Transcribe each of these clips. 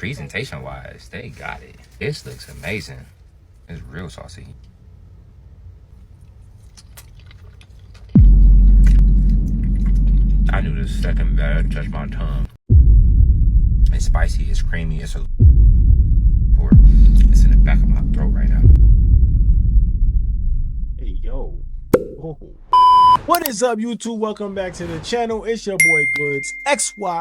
Presentation wise, they got it. This looks amazing. It's real saucy. I knew the second that touched my tongue. It's spicy, it's creamy, it's in the back of my throat right now. Hey, yo. Oh. What is up, YouTube? Welcome back to the channel. It's your boy Goods XY.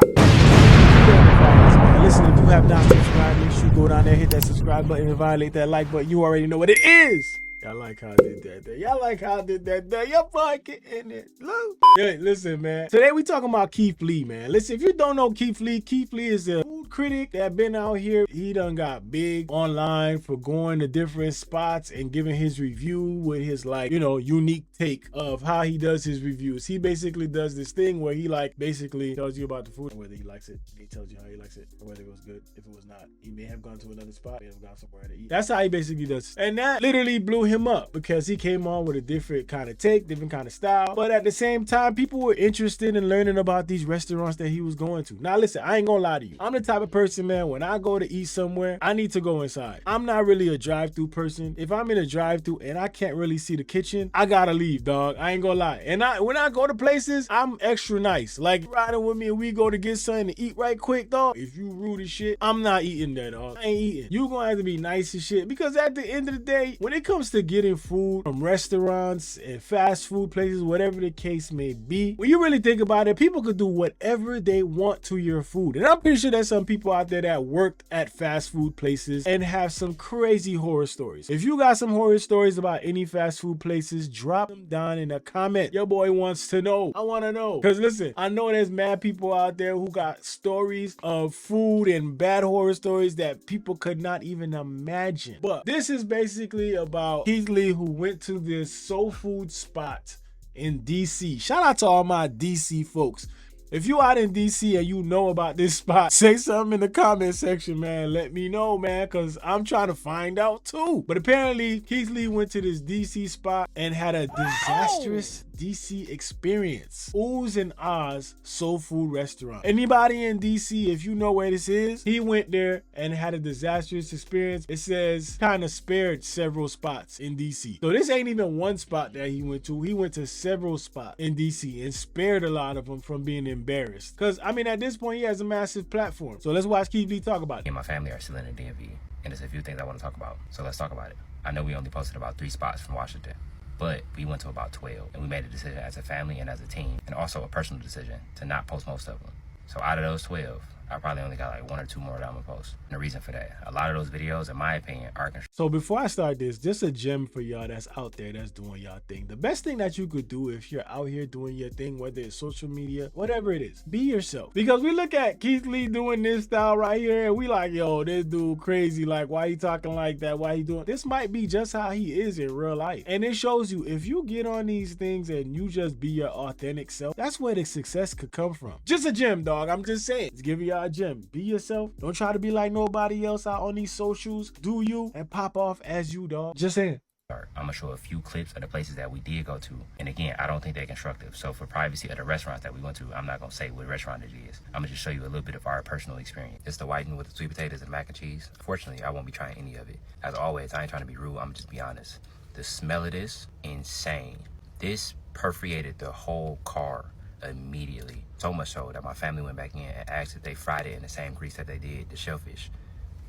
Listen, if you have not subscribed, make sure you go down there, hit that subscribe button, and violate that like button. You already know what it is. Y'all like how I did that there. Y'all like how I did that there. Y'all fucking in it. Look. Hey, listen, man. Today we talking about Keith Lee, man. Listen, if you don't know Keith Lee is a food critic that been out here. He done got big online for going to different spots and giving his review with his, like, you know, unique take of how he does his reviews. He basically does this thing where he, like, basically tells you about the food, whether he likes it. He tells you how he likes it, or whether it was good. If it was not, he may have gone to another spot, may have gone somewhere to eat. That's how he basically does. And that literally blew him up because he came on with a different kind of take, different kind of style. But at the same time, people were interested in learning about these restaurants that he was going to. Now, listen, I ain't gonna lie to you. I'm the type of person, man, when I go to eat somewhere, I need to go inside. I'm not really a drive-through person. If I'm in a drive-through and I can't really see the kitchen, I gotta leave, dog. I ain't gonna lie. And when I go to places, I'm extra nice. Like, riding with me and we go to get something to eat right quick, dog. If you rude as shit, I'm not eating that, dog. I ain't eating. You gonna have to be nice as shit, because at the end of the day, when it comes to getting food from restaurants and fast food places, whatever the case may be, when you really think about it, people could do whatever they want to your food. And I'm pretty sure there's some people out there that worked at fast food places and have some crazy horror stories. If you got some horror stories about any fast food places, drop them down in a comment. Your boy wants to know. I want to know. Because listen, I know there's mad people out there who got stories of food and bad horror stories that people could not even imagine. But this is basically about Keith Lee, who went to this soul food spot in DC. Shout out to all my DC folks. If you out in DC and you know about this spot, say something in the comment section, man. Let me know, man, because I'm trying to find out too. But apparently, Keith Lee went to this DC spot and had a disastrous DC experience. Oohs and ahs soul food restaurant. Anybody in DC, if you know where this is, he went there and had a disastrous experience. It says kind of spared several spots in DC. So this ain't even one spot that he went to. He went to several spots in DC and spared a lot of them from being embarrassed. Because, I mean, at this point, he has a massive platform. So let's watch Keith Lee talk about it. Me and my family are still in the DMV, and there's a few things I want to talk about. So let's talk about it. I know we only posted about 3 spots from Washington, but we went to about 12, and we made a decision as a family and as a team, and also a personal decision to not post most of them. So out of those 12, I probably only got like 1 or 2 more that I'm gonna post. And the reason for that, a lot of those videos, in my opinion, are So before I start this, just a gem for y'all that's out there that's doing y'all thing. The best thing that you could do if you're out here doing your thing, whether it's social media, whatever it is, be yourself. Because we look at Keith Lee doing this style right here and we like, yo, this dude crazy. Like, why he talking like that? Why he doing? This might be just how he is in real life. And it shows you, if you get on these things and you just be your authentic self, that's where the success could come from. Just a gem, dog. I'm just saying. It's giving y'all a gem. Be yourself. Don't try to be like nobody else out on these socials. Do you and pop off as you, dog. Just saying. I'm gonna show a few clips of the places that we did go to, and again, I don't think they're constructive. So for privacy of the restaurants that we went to, I'm not gonna say what restaurant it is. I'm gonna just show you a little bit of our personal experience. It's the whiting with the sweet potatoes and mac and cheese. Unfortunately, I won't be trying any of it. As always, I ain't trying to be rude. I'm gonna just be honest. The smell of this, insane. This perforated the whole car immediately. So much so that my family went back in and asked if they fried it in the same grease that they did the shellfish,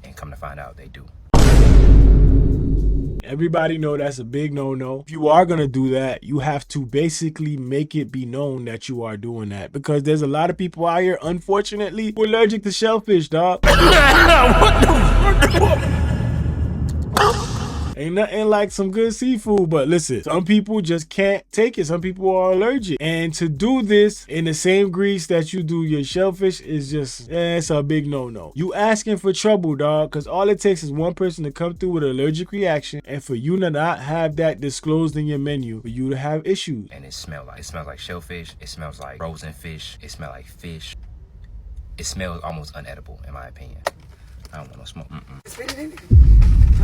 and come to find out they do. Everybody know that's a big no-no. If you are gonna do that, you have to basically make it be known that you are doing that, because there's a lot of people out here, unfortunately, who are allergic to shellfish, dog. Ain't nothing like some good seafood, but listen, some people just can't take it. Some people are allergic. And to do this in the same grease that you do your shellfish is just, it's a big no-no. You asking for trouble, dog, because all it takes is one person to come through with an allergic reaction, and for you to not have that disclosed in your menu, for you to have issues. And it smells like shellfish. It smells like frozen fish. It smells like fish. It smells almost unedible, in my opinion. I don't want no smoke. Spit it in.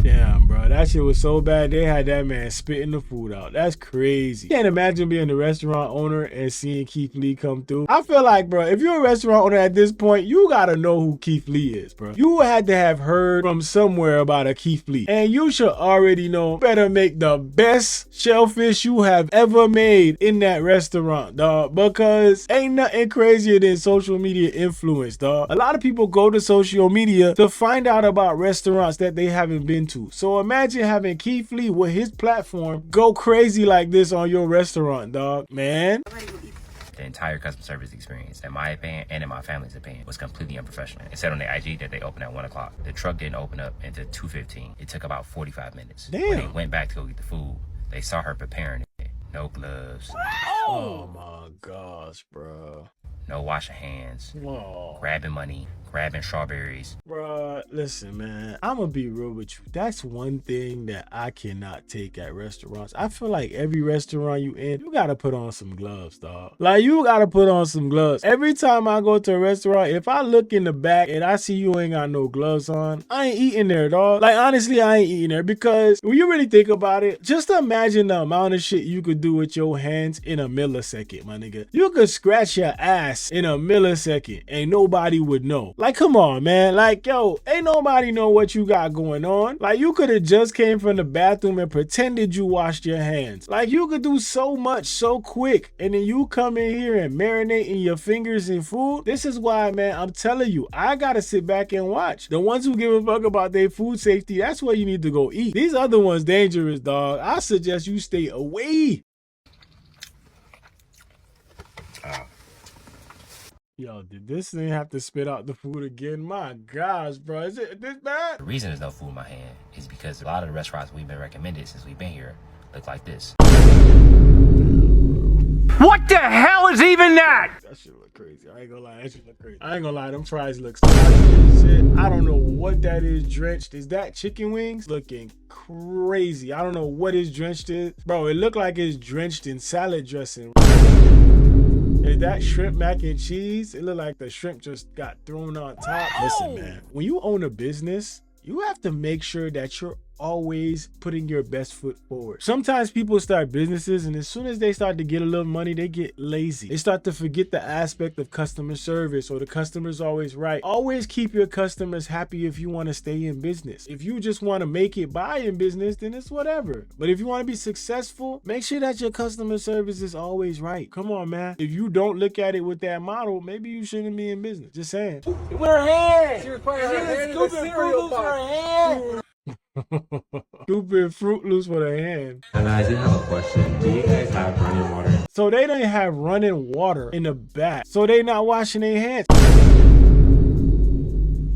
Damn, bro, that shit was so bad. They had that man spitting the food out. That's crazy. Can't imagine being a restaurant owner and seeing Keith Lee come through. I feel like, bro, if you're a restaurant owner at this point, you gotta know who Keith Lee is, bro. You had to have heard from somewhere about a Keith Lee, and you should already know. Better make the best shellfish you have ever made in that restaurant, dog. Because ain't nothing crazier than social media influence, dog. A lot of people go to social media to find out about restaurants that they haven't been to. So imagine having Keith Lee with his platform go crazy like this on your restaurant, dog. Man. The entire customer service experience, in my opinion and in my family's opinion, was completely unprofessional. It said on the IG that they opened at 1 o'clock. The truck didn't open up until 2:15. It took about 45 minutes. Damn. When they went back to go get the food, they saw her preparing it. No gloves. Oh my gosh, bro. No washing hands. Whoa. Grabbing money. Grabbing strawberries. Bruh, listen, man. I'm gonna be real with you. That's one thing that I cannot take at restaurants. I feel like every restaurant you in, you gotta put on some gloves, dog. Like, you gotta put on some gloves. Every time I go to a restaurant, if I look in the back and I see you ain't got no gloves on, I ain't eating there, dog. Like, honestly, I ain't eating there, because when you really think about it, just imagine the amount of shit you could do with your hands in a millisecond, my nigga. You could scratch your ass in a millisecond and nobody would know. Like, come on, man. Like, yo, ain't nobody know what you got going on. Like, you could have just came from the bathroom and pretended you washed your hands. Like, you could do so much so quick, and then you come in here and marinating your fingers in food. This is why, man, I'm telling you, I gotta sit back and watch. The ones who give a fuck about their food safety, that's where you need to go eat. These other ones dangerous, dog. I suggest you stay away. Yo, did this thing have to spit out the food again? My gosh, bro. Is it this bad? The reason there's no food in my hand is because a lot of the restaurants we've been recommended since we've been here look like this. What the hell is even that? That shit look crazy. I ain't gonna lie, that shit look crazy. I ain't gonna lie, them fries look salty and shit. I don't know what that is drenched. Is that chicken wings? Looking crazy. I don't know what is drenched in. Bro, it looked like it's drenched in salad dressing. Is that shrimp mac and cheese? It looked like the shrimp just got thrown on top. Listen, man, when you own a business, you have to make sure that you're always putting your best foot forward. Sometimes people start businesses, and as soon as they start to get a little money, they get lazy. They start to forget the aspect of customer service, or the customer's always right. Always keep your customers happy if you want to stay in business. If you just want to make it by in business, then it's whatever. But if you want to be successful, make sure that your customer service is always right. Come on, man. If you don't look at it with that model, maybe you shouldn't be in business. Just saying. With her hand. She was putting her hand in the cereal box. Stupid Fruit Loops with a hand. And I did have a question. Do you guys have running water? So they didn't have running water in the back. So they not washing their hands.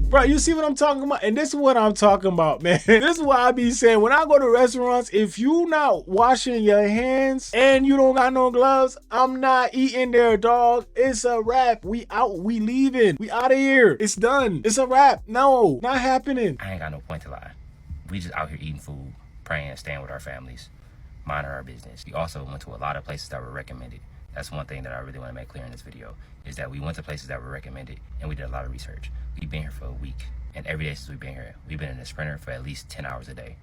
Bro, you see what I'm talking about? And this is what I'm talking about, man. This is why I be saying, when I go to restaurants, if you not washing your hands and you don't got no gloves, I'm not eating there, dog. It's a wrap. We out. We leaving. We out of here. It's done. It's a wrap. No, not happening. I ain't got no point to lie. We just out here eating food, praying, staying with our families, minding our business. We also went to a lot of places that were recommended. That's one thing that I really want to make clear in this video, is that we went to places that were recommended, and we did a lot of research. We've been here for a week, and every day since we've been here, we've been in a Sprinter for at least 10 hours a day,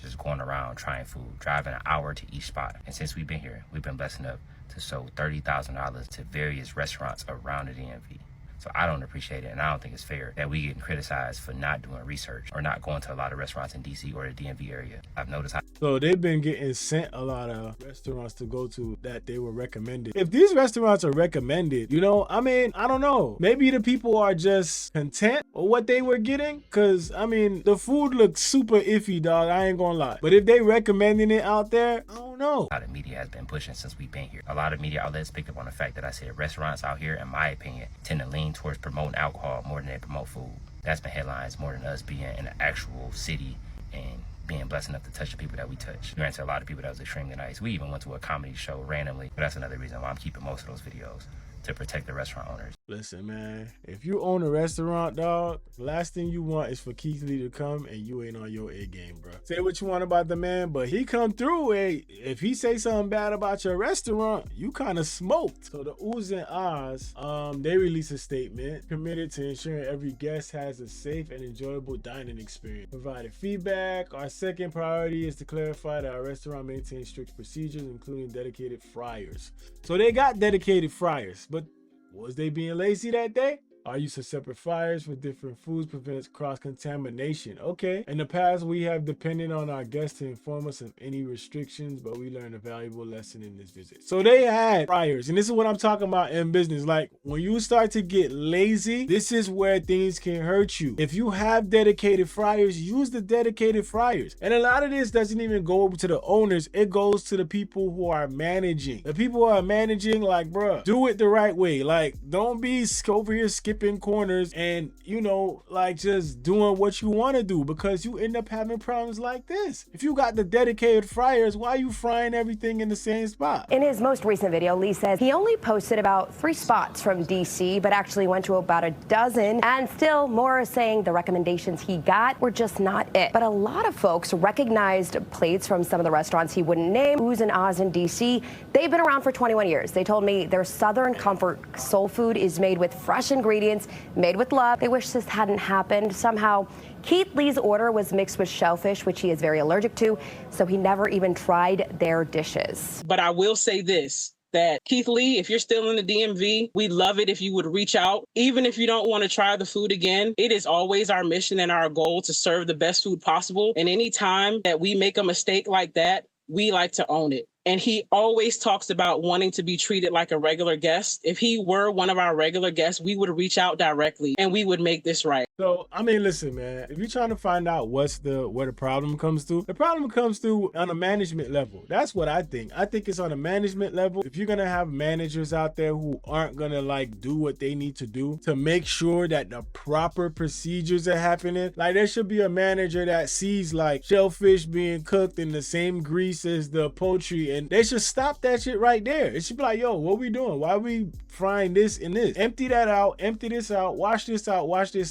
just going around trying food, driving an hour to each spot. And since we've been here, we've been blessed enough to sow $30,000 to various restaurants around the DMV. So I don't appreciate it, and I don't think it's fair that we getting criticized for not doing research or not going to a lot of restaurants in DC or the DMV area. I've noticed how. So they've been getting sent a lot of restaurants to go to that they were recommended. If these restaurants are recommended, you know, I mean, I don't know. Maybe the people are just content with what they were getting. Cause I mean, the food looks super iffy, dog. I ain't gonna lie. But if they recommending it out there, I don't know. A lot of media has been pushing since we've been here. A lot of media outlets picked up on the fact that I said restaurants out here, in my opinion, tend to lean towards promoting alcohol more than they promote food. That's been headlines more than us being in an actual city and being blessed enough to touch the people that we touch. We ran to a lot of people that was extremely nice. We even went to a comedy show randomly, but that's another reason why I'm keeping most of those videos, to protect the restaurant owners. Listen, man, if you own a restaurant, dog, the last thing you want is for Keith Lee to come and you ain't on your A game, bro. Say what you want about the man, but he come through. If he say something bad about your restaurant, you kind of smoked. So the Oohs and Ahs, they released a statement committed to ensuring every guest has a safe and enjoyable dining experience. Provided feedback. Our second priority is to clarify that our restaurant maintains strict procedures, including dedicated fryers. So they got dedicated fryers, but was they being lazy that day? Our use of separate fryers for different foods prevents cross-contamination. Okay. In the past, we have depended on our guests to inform us of any restrictions, but we learned a valuable lesson in this visit. So they had fryers, and this is what I'm talking about in business. Like, when you start to get lazy, this is where things can hurt you. If you have dedicated fryers, use the dedicated fryers. And a lot of this doesn't even go to the owners. It goes to the people who are managing. The people who are managing, like, bruh, do it the right way. Like, don't be over here skipping corners and, you know, like just doing what you want to do, because you end up having problems like this. If you got the dedicated fryers, why are you frying everything in the same spot? In his most recent video, Lee says he only posted about 3 spots from DC, but actually went to about a dozen. And still, more is saying the recommendations he got were just not it. But a lot of folks recognized plates from some of the restaurants he wouldn't name. Oohs and Ahs in DC, they've been around for 21 years. They told me their Southern comfort soul food is made with fresh ingredients, made with love. They wish this hadn't happened. Somehow, Keith Lee's order was mixed with shellfish, which he is very allergic to, so he never even tried their dishes. But I will say this, that Keith Lee, if you're still in the DMV, we'd love it if you would reach out. Even if you don't want to try the food again, it is always our mission and our goal to serve the best food possible. And any time that we make a mistake like that, we like to own it. And he always talks about wanting to be treated like a regular guest. If he were one of our regular guests, we would reach out directly and we would make this right. So, I mean, listen, man, if you're trying to find out where the problem comes through, the problem comes through on a management level. That's what I think. I think it's on a management level. If you're going to have managers out there who aren't going to like do what they need to do to make sure that the proper procedures are happening, like there should be a manager that sees like shellfish being cooked in the same grease as the poultry, and they should stop that shit right there. It should be like, yo, what we doing? Why are we frying this and this? Empty that out, empty this out, wash this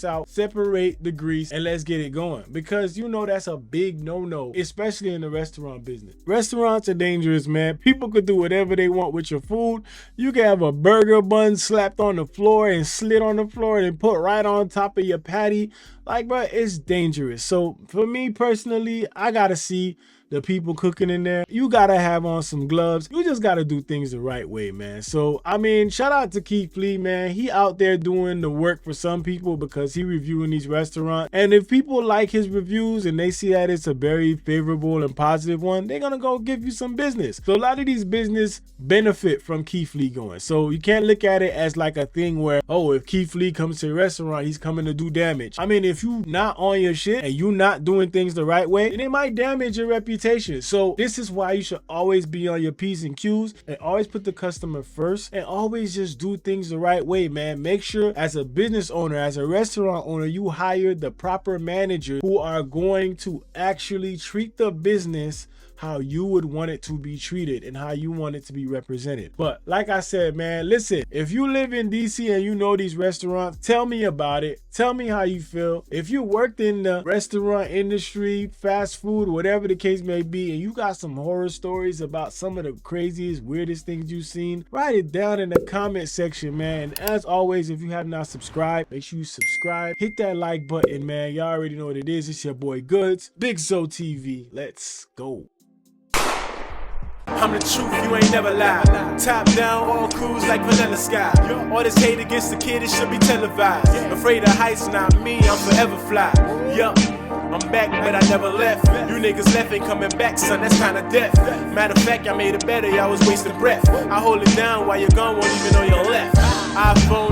out, separate the grease, and let's get it going. Because you know that's a big no-no, especially in the restaurant business. Restaurants are dangerous, man. People could do whatever they want with your food. You can have a burger bun slapped on the floor and slid on the floor and put right on top of your patty. Like, bro, it's dangerous. So for me personally, I gotta see the people cooking in there. You gotta have on some gloves. You just gotta do things the right way, man. So, I mean, shout out to Keith Lee, man. He out there doing the work for some people because he reviewing these restaurants. And if people like his reviews and they see that it's a very favorable and positive one, they're gonna go give you some business. So a lot of these business benefit from Keith Lee going. So you can't look at it as like a thing where, oh, if Keith Lee comes to your restaurant, he's coming to do damage. I mean, if you not on your shit and you not doing things the right way, then it might damage your reputation. So this is why you should always be on your P's and Q's and always put the customer first and always just do things the right way, man. Make sure as a business owner, as a restaurant owner, you hire the proper managers who are going to actually treat the business how you would want it to be treated and how you want it to be represented. But like I said, man, listen, if you live in DC and you know these restaurants, tell me about it. Tell me how you feel. If you worked in the restaurant industry, fast food, whatever the case may be, and you got some horror stories about some of the craziest, weirdest things you've seen, write it down in the comment section, man. And as always, if you have not subscribed, make sure you subscribe. Hit that like button, man. Y'all already know what it is. It's your boy Goods, BigZoeTV. Let's go. I'm the truth, you ain't never lied. Top down, all crews like vanilla sky. All this hate against the kid, it should be televised. Afraid of heights, not me, I'm forever fly. Yup, I'm back, but I never left. You niggas left, ain't coming back, son, that's kinda death. Matter of fact, I made it better, y'all was wasting breath. I hold it down while you're gone, won't even know you're left. iPhone